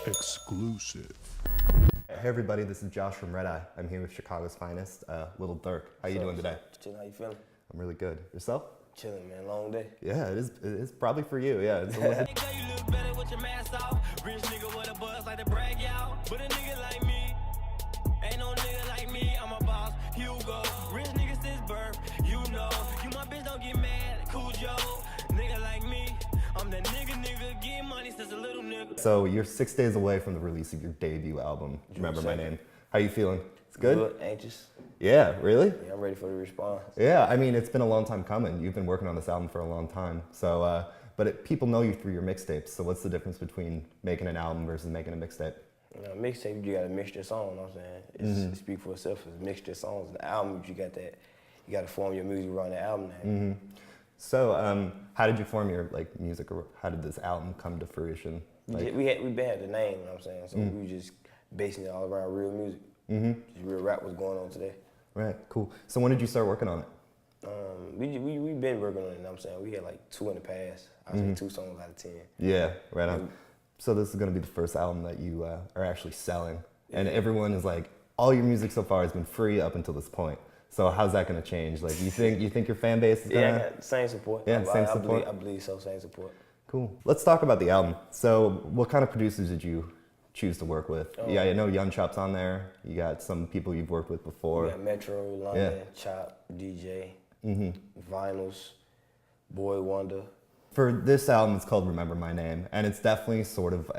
Exclusive. Hey everybody, this is Josh from RedEye. I'm here with Chicago's finest, Lil Durk. How you doing today? Chilling, how you feeling? I'm really good. Yourself? Chilling, man. Long day. Yeah, it is probably for you. Yeah. It's You look better with your mask off. Rich nigga with a buzz like the brag out. But a nigga like me, ain't no nigga like me. I'm a boss, Hugo. Rich nigga since birth, you know. You my bitch, don't get mad, cool Joe. Nigga like me, I'm that nigga, get money since a little nigga. So you're 6 days away from the release of your debut album, Remember My Name. How you feeling? It's good? Anxious. Yeah, really? Yeah, I'm ready for the response. Yeah, I mean, it's been a long time coming. You've been working on this album for a long time. So, people know you through your mixtapes. So what's the difference between making an album versus making a mixtape? You know, mixtape, you got a mixture of songs, you know what I'm saying? It speaks for itself. It's a mixture of songs. The album, you got to form your music around the album name. So, how did you form your music, or how did this album come to fruition? We been had the name, you know what I'm saying? So we were just basing it all around real music. Just real rap was going on today. Right, cool. So when did you start working on it? We been working on it, you know what I'm saying? We had like 2 in the past. I say 2 songs out of 10. Yeah, right on. So this is gonna be the first album that you are actually selling. And everyone is like, all your music so far has been free up until this point. So how's that gonna change? Like, you think your fan base is gonna? Yeah, I got same support. Yeah, same support. I believe so, same support. Cool. Let's talk about the album. So what kind of producers did you choose to work with? Yeah, I know Young Chop's on there. You got some people you've worked with before. We got Metro, London, Chop, DJ, Vinyls, Boy Wonder. For this album, it's called Remember My Name, and it's definitely sort of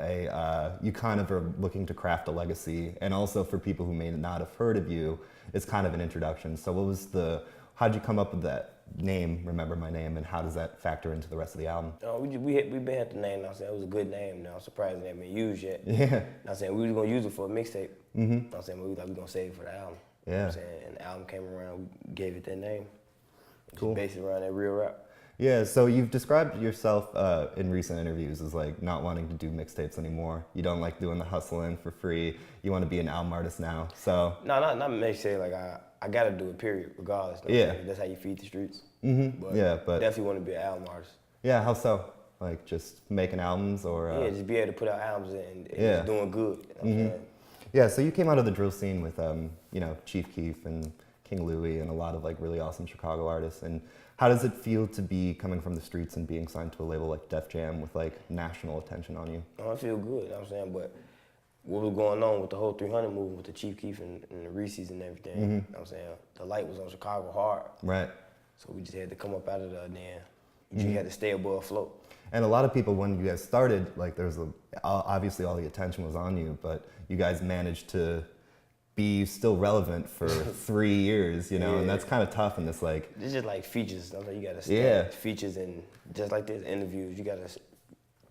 you kind of are looking to craft a legacy, and also for people who may not have heard of you, it's kind of an introduction. So how'd you come up with that name, Remember My Name, and how does that factor into the rest of the album? We been had the name, I'm saying it was a good name. Now I'm surprised it hasn't been used yet. Yeah. I'm saying we was gonna use it for a mixtape. I'm saying we gonna save it for the album. Yeah. I'm saying, and the album came around, we gave it that name. Cool. Just based it around that real rap. Yeah, so you've described yourself in recent interviews as like not wanting to do mixtapes anymore. You don't like doing the hustling for free. You want to be an album artist now. So No, not mixtape. Like I gotta do it. Period. Regardless. You know what I'm saying? That's how you feed the streets. But definitely want to be an album artist. Yeah, how so? Like just making albums or? Yeah, just be able to put out albums and just doing good. You know what I'm saying? Yeah, so you came out of the drill scene with Chief Keef and King Louie and a lot of like really awesome Chicago artists. And how does it feel to be coming from the streets and being signed to a label like Def Jam with like national attention on you? Oh, I feel good, you know what I'm saying? But what was going on with the whole 300 movement with the Chief Keef and the Reese's and everything, you know what I'm saying? The light was on Chicago hard. Right. So we just had to come up out of there then. You had to stay above afloat. And a lot of people, when you guys started, like obviously all the attention was on you, but you guys managed to be still relevant for 3 years, and that's kind of tough in this like. It's just like features. You gotta stay features, and just like this interviews, you gotta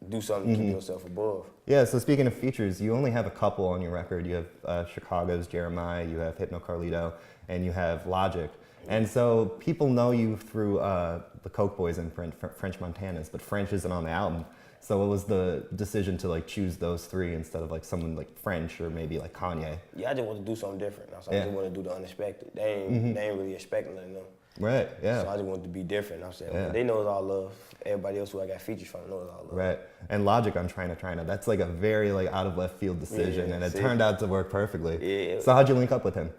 do something to keep yourself above. Yeah. So speaking of features, you only have a couple on your record. You have Chicago's Jeremiah, you have Hypno Carlito, and you have Logic. And so people know you through the Coke Boys imprint, French Montanas, but French isn't on the album. So what was the decision to like choose those 3 instead of like someone like French or maybe like Kanye? Yeah, I just want to do something different. So I just want to do the unexpected. They ain't really expecting nothing. Right, yeah. So I just want to be different. I'm saying they know it's all love. Everybody else who I got features from knows it's all love. Right, and Logic on Tryna, that's like a very like out of left field decision, and it turned out to work perfectly. Yeah. So how'd you link up with him?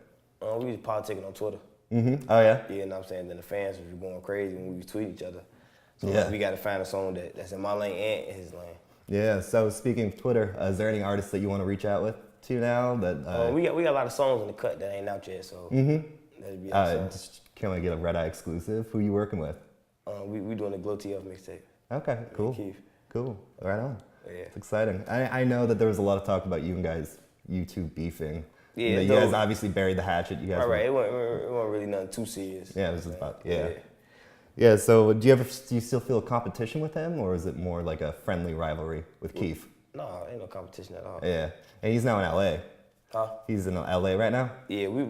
We was politicking on Twitter. Oh yeah? Yeah, and I'm saying then the fans was going crazy when we was tweeting each other. So we got to find a song that's in my lane and in his lane. Yeah. So speaking of Twitter, is there any artists that you want to reach out with to now? That we got a lot of songs in the cut that ain't out yet. So that'd be can we get a RedEye exclusive? Who you working with? We doing the Glow TF mixtape. Okay, cool. Keith. Cool. Right on. Yeah. It's exciting. I know that there was a lot of talk about you two beefing. Yeah. You guys obviously buried the hatchet. You guys. Right. It wasn't really nothing too serious. Yeah, it was just about Yeah, so do you still feel a competition with him, or is it more like a friendly rivalry with Keith? No, ain't no competition at all. Yeah, and he's now in LA. Huh? He's in LA right now? Yeah, we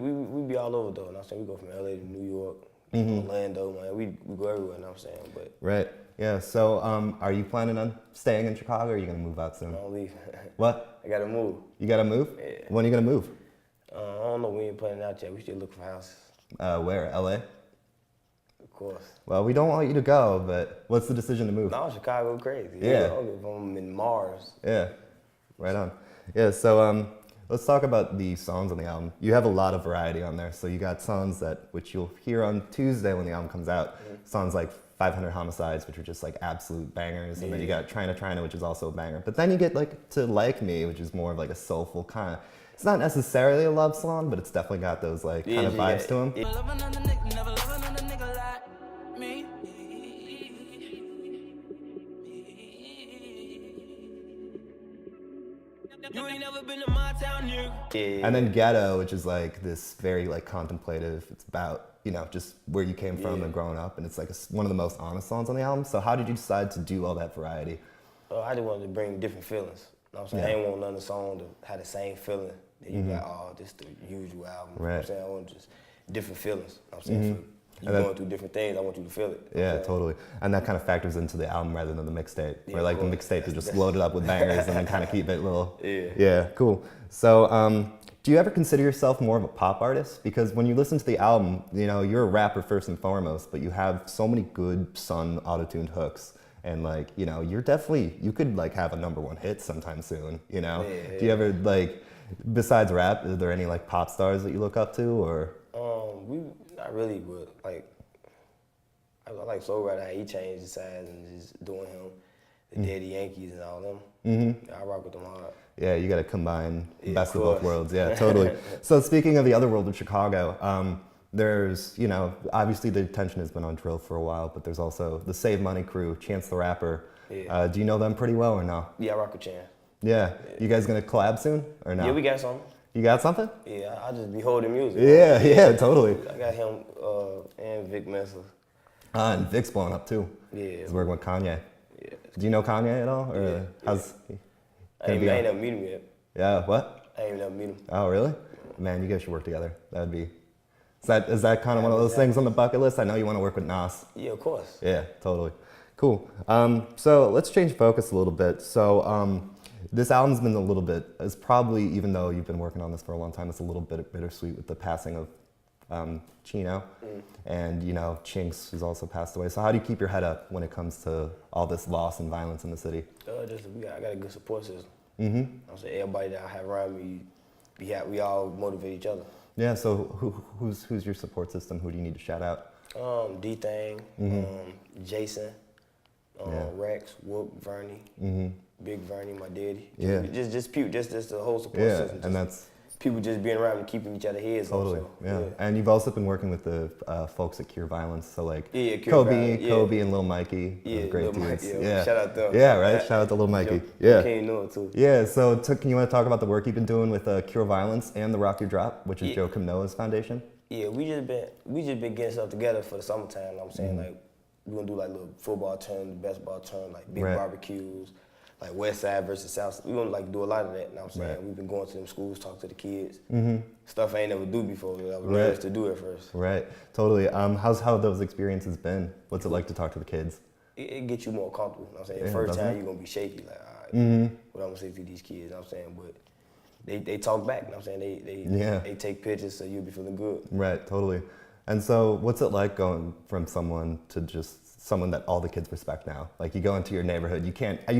be all over though. You know what I'm saying? We go from LA to New York, Orlando, man. We go everywhere, you know what I'm saying? But right. Yeah, so are you planning on staying in Chicago, or are you going to move out soon? I don't leave. What? I got to move. You got to move? Yeah. When are you going to move? I don't know. We ain't planning out yet. We still looking for houses. Where? LA? Of course. Well, we don't want you to go, but what's the decision to move? No, Chicago crazy. Yeah. I'm in Mars. Yeah, right on. Yeah, so let's talk about the songs on the album. You have a lot of variety on there. So you got songs which you'll hear on Tuesday when the album comes out. Songs like 500 Homicides, which are just like absolute bangers. And then you got Tryna Tryna, which is also a banger. But then you get like to Like Me, which is more of like a soulful kind of, it's not necessarily a love song, but it's definitely got those like kind of vibes to them. Never love another nigga, never love another nigga like me. You ain't never been to my town, nigga. And then Ghetto, which is like this very like contemplative. It's about, you know, just where you came from and growing up. And it's like one of the most honest songs on the album. So how did you decide to do all that variety? I just wanted to bring different feelings. You know what I'm saying? I ain't want another song to have the same feeling that you got, oh, this the usual album. You know what I'm saying? I want just different feelings. You know what I'm saying? So you're going through different things, I want you to feel it. Yeah, totally. And that kind of factors into the album rather than the mixtape. Where like the mixtape is just loaded up with bangers and then kind of keep it little. Yeah, cool. So do you ever consider yourself more of a pop artist? Because when you listen to the album, you know, you're a rapper first and foremost, but you have so many good auto-tuned hooks. And like, you know, you could like have a #1 hit sometime soon, you know? Do you ever like, besides rap, are there any like pop stars that you look up to or? We not really, but like I like Soul Rider, how he changed his size and just doing him, the Daddy Yankees and all them. I rock with them hard. Yeah, you got to combine best of both worlds. Yeah, totally. So speaking of the other world of Chicago, there's, you know, obviously the attention has been on drill for a while, but there's also the Save Money crew, Chance the Rapper. Do you know them pretty well or no? Yeah, I rock with Chance. Yeah. You guys gonna collab soon or no? Yeah, we got something. You got something? Yeah, I just be holding music. Yeah, totally. I got him and Vic Mensa. And Vic's blowing up too. Yeah. He's working with Kanye. Yeah. Do you know Kanye at all? Or how's I ain't never meet him yet. Yeah, what? I ain't never meet him. Oh, really? Man, you guys should work together. That'd be... Is that kind of one of those things on the bucket list? I know you want to work with Nas. Yeah, of course. Yeah, totally. Cool. So let's change focus a little bit. So this album's been a little bit, it's probably, even though you've been working on this for a long time, it's a little bit bittersweet with the passing of Chino. And, you know, Chinks has also passed away. So how do you keep your head up when it comes to all this loss and violence in the city? I got a good support system. I'm saying everybody that I have around me, we all motivate each other. Yeah, so who's your support system? Who do you need to shout out? D-Thang, Jason, Rex, Whoop, Vernie, Big Vernie, my daddy. Yeah. Just the whole support system. And that's... People just being around and keeping each other heads. Totally, also. yeah. And you've also been working with the folks at Cure Violence, so like Kobe and Lil Mikey, great dudes. Yeah. Shout out to them. Yeah, right? Shout out to Lil Mikey. Yeah. Can't know it too. Yeah, so can you want to talk about the work you've been doing with Cure Violence and the Rock Your Drop, which is Joe Noah's foundation? Yeah, we just been getting stuff together for the summertime. You know what I'm saying, like we're gonna do like little football tournaments, basketball tournaments, like big barbecues, like West Side versus South. We're gonna like do a lot of that. You know what I'm saying? We've been going to them schools, talk to the kids. Stuff I ain't never do before. I was nervous to do it first. Right, totally. How those experiences been? What's it like to talk to the kids? It gets you more comfortable. You know what I'm saying? First time you're gonna be shaky, like, all right, what I'm gonna say to these kids, you know what I'm saying? But they talk back, you know what I'm saying? They take pictures so you'll be feeling good. Right, totally. And so what's it like going from someone to just someone that all the kids respect now? Like you go into your neighborhood, you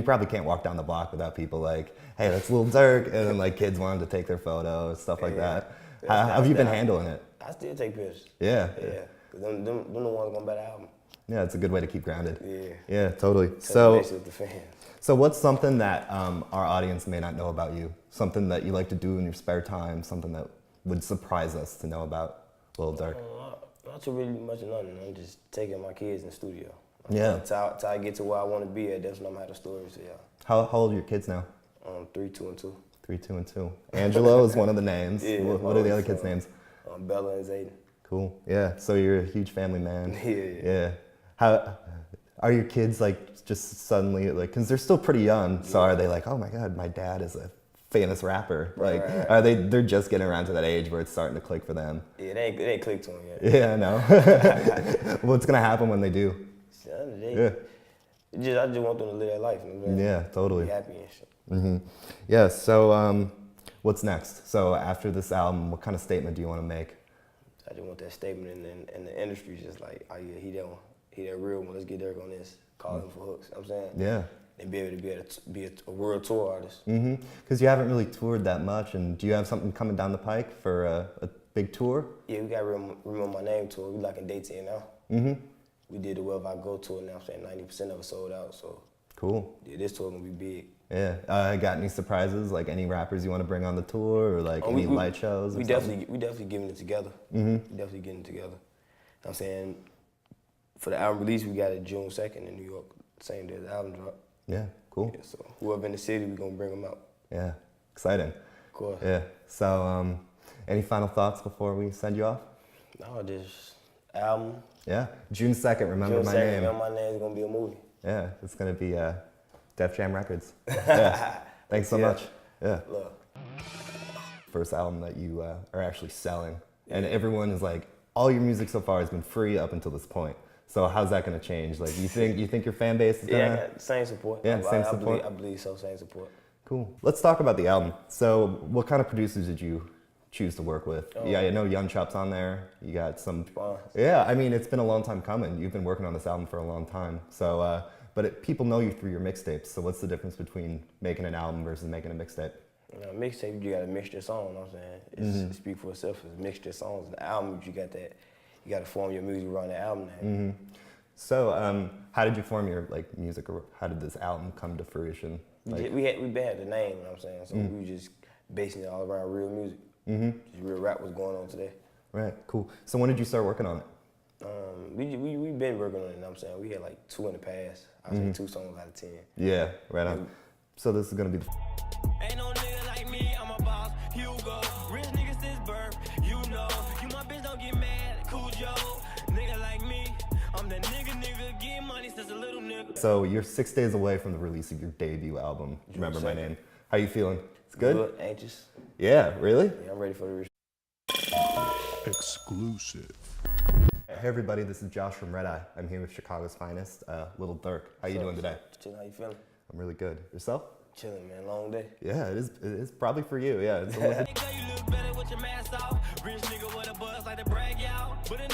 probably can't walk down the block without people like, hey, that's Lil Durk, and then like kids wanting to take their photo and stuff like that. How have you been handling it? I still take pictures. Yeah. Yeah. Them the ones gonna buy the album. Yeah, it's a good way to keep grounded. Yeah. Yeah, totally. With the fans. So what's something that our audience may not know about you? Something that you like to do in your spare time? Something that would surprise us to know about Lil Durk? Not too really much of nothing. I'm just taking my kids in the studio. Yeah. Till I get to where I want to be at, that's when I'm having stories. So yeah. How old are your kids now? 3, 2, and 2. 3, 2, and 2. Angelo is one of the names. Yeah, what are the other kids' names? Bella and Zayden. Cool. Yeah. So you're a huge family man. Yeah. How are your kids like just suddenly like? Because they're still pretty young. So are they like, oh my God, my dad is a famous rapper? Like, are they're just getting around to that age where it's starting to click for them? Yeah, they ain't clicked to them yet. Yeah, I know. What's gonna happen when they do? I just want them to live their life. You know what I mean? Yeah, totally. Be happy and shit. Yeah. So what's next? So after this album, what kind of statement do you want to make? I just want that statement in the industry, just like, oh yeah, he that real one. Let's get Durk on this. Call him for hooks. You know what I'm saying? Yeah. and be able to be a world tour artist. Because you haven't really toured that much, and do you have something coming down the pike for a big tour? Yeah, we got Remember My Name tour. We like in day 10 now. We did the Wherever I Go tour. Now I'm saying 90% of it sold out. So cool. Yeah, this tour gonna be big. Yeah. Got any surprises? Like any rappers you want to bring on the tour, or like any light shows? We definitely getting it together. We definitely getting it together. I'm saying for the album release, we got it June 2nd in New York, same day as the album drop. Yeah, cool. Yeah, so whoever in the city, we gonna bring them out. Yeah, exciting. Of course. Yeah. So, any final thoughts before we send you off? No, this album. Yeah, June 2nd. Remember June My 2nd, Name. Remember My Name is gonna be a movie. Yeah, it's gonna be Def Jam Records. Yeah. Thanks so much. Yeah. Love. First album that you are actually selling, and everyone is like, all your music so far has been free up until this point. So how's that gonna change? Like, you think your fan base is gonna? Yeah, I got same support. Yeah, same support. I believe so. Same support. Cool. Let's talk about the album. So, what kind of producers did you choose to work with? Yeah, I know Young Chop's on there. You got some. Yeah, I mean, it's been a long time coming. You've been working on this album for a long time. So, people know you through your mixtapes. So, what's the difference between making an album versus making a mixtape? Mixtape, you got a mixture of songs. You know what I'm saying, it speaks for itself. It's a mixture of songs. The album, you got that. You got to form your music around the album name. So, how did you form your music, or how did this album come to fruition? We had the name. You know what I'm saying, so we were just basing it all around real music. Just real rap was going on today. Right. Cool. So, when did you start working on it? We been working on it. You know what I'm saying, we had like 2 in the past. I say 2 songs out of 10. Yeah. Right on. So this is gonna be. Ain't no nigga like me, I'm a boss, Hugo. Rich nigga since birth, you know. You my bitch, don't get mad, cool Joe. Nigga like me, I'm that nigga, get money since a little nigga. So you're 6 days away from the release of your debut album, Remember My Name. How you feeling? It's good? Anxious. Yeah, really? Yeah, I'm ready for the Exclusive. Hey everybody, this is Josh from RedEye. I'm here with Chicago's finest, Lil Durk. How you doing today? Chillin', how you feeling? I'm really good. Yourself? Chillin', man, long day. Yeah, it is probably for you. Yeah. It's a little bit. Nigga, you look better with your mask off. Rich nigga with a buzz like the brag out. But a